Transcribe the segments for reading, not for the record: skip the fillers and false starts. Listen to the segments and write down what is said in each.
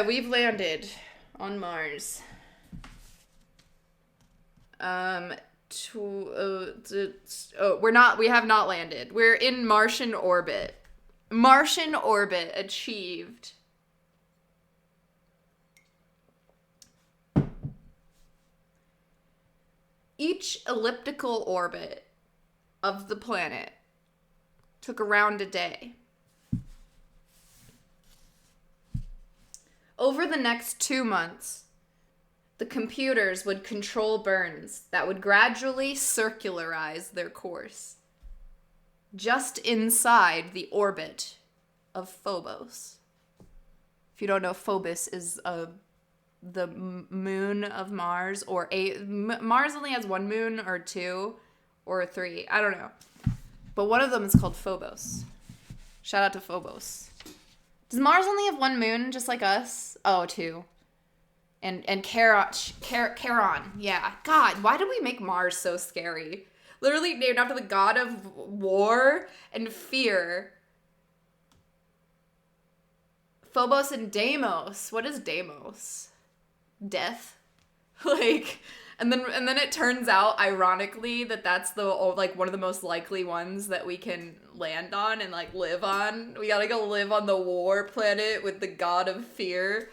Okay, we've landed on Mars. We have not landed. We're in Martian orbit. Martian orbit achieved. Each elliptical orbit of the planet took around a day. Over the next 2 months, the computers would control burns that would gradually circularize their course, just inside the orbit of Phobos. If you don't know, Phobos is the moon of Mars, Mars only has one moon, or two, or three. I don't know. But one of them is called Phobos. Shout out to Phobos. Does Mars only have one moon, just like us? Oh, two. And Charon. Yeah. God, why did we make Mars so scary? Literally named after the god of war and fear. Phobos and Deimos. What is Deimos? Death? And then it turns out, ironically, that's one of the most likely ones that we can land on and live on. We gotta go live on the war planet with the god of fear.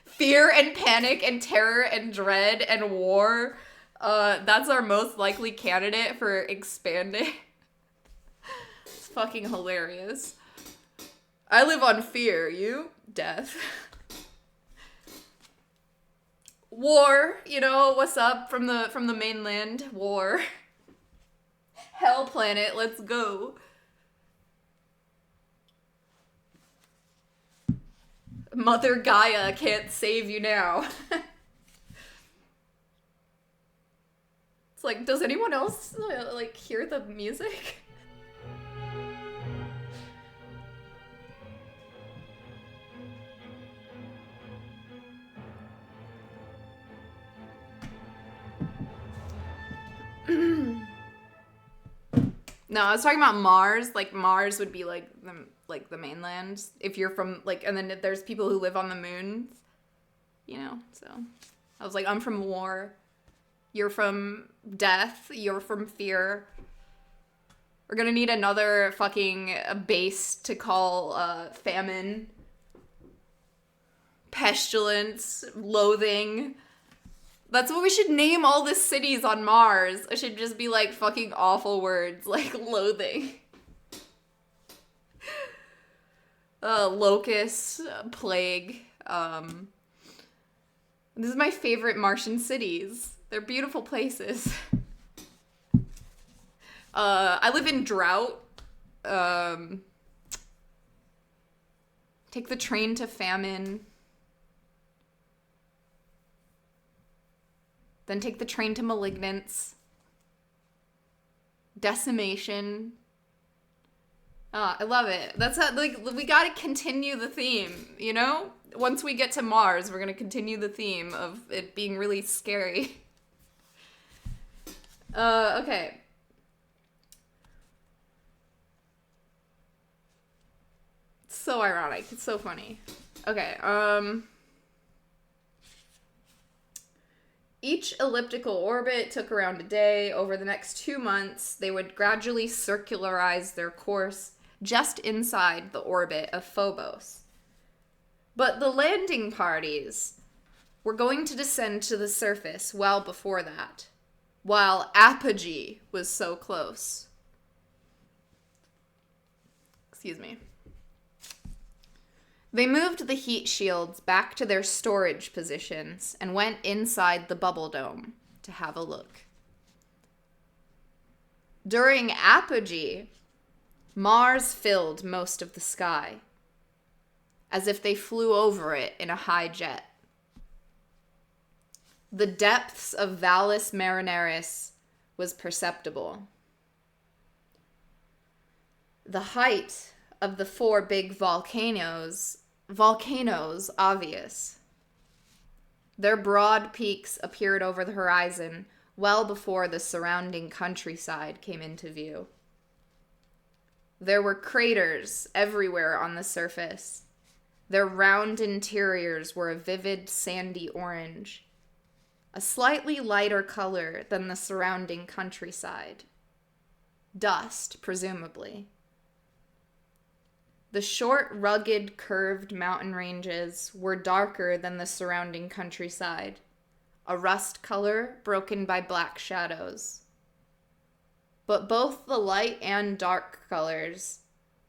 Fear and panic and terror and dread and war. That's our most likely candidate for expanding. It's fucking hilarious. I live on fear. You? Death. War, what's up from the mainland? War. Hell planet, let's go. Mother Gaia can't save you now. It's like, does anyone else hear the music? No, I was talking about Mars. Mars would be the mainland. If you're from and then there's people who live on the moon. So I was like, I'm from war. You're from death. You're from fear. We're gonna need another fucking base to call famine, pestilence, loathing. That's what we should name all the cities on Mars. It should just be fucking awful words like loathing. Locust, plague. This is my favorite Martian cities. They're beautiful places. I live in drought. Take the train to famine. Then take the train to malignance. Decimation. I love it. That's how, we gotta continue the theme, Once we get to Mars, we're gonna continue the theme of it being really scary. Okay. It's so ironic. It's so funny. Okay, Each elliptical orbit took around a day. Over the next 2 months, they would gradually circularize their course just inside the orbit of Phobos. But the landing parties were going to descend to the surface well before that, while apogee was so close. Excuse me. They moved the heat shields back to their storage positions and went inside the bubble dome to have a look. During apogee, Mars filled most of the sky, as if they flew over it in a high jet. The depths of Valles Marineris was perceptible. The height of the 4 big volcanoes obvious. Their broad peaks appeared over the horizon well before the surrounding countryside came into view. There were craters everywhere on the surface, Their round interiors were a vivid sandy orange, a slightly lighter color than the surrounding countryside. Dust, presumably. The short, rugged, curved mountain ranges were darker than the surrounding countryside, a rust color broken by black shadows. But both the light and dark colors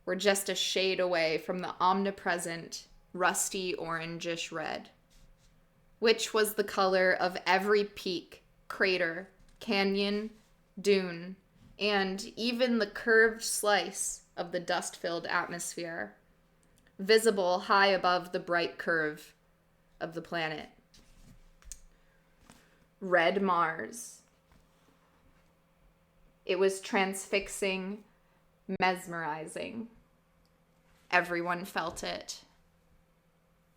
were just a shade away from the omnipresent, rusty orangish red, which was the color of every peak, crater, canyon, dune, and even the curved slice of the dust-filled atmosphere, visible high above the bright curve of the planet. Red Mars. It was transfixing, mesmerizing. Everyone felt it.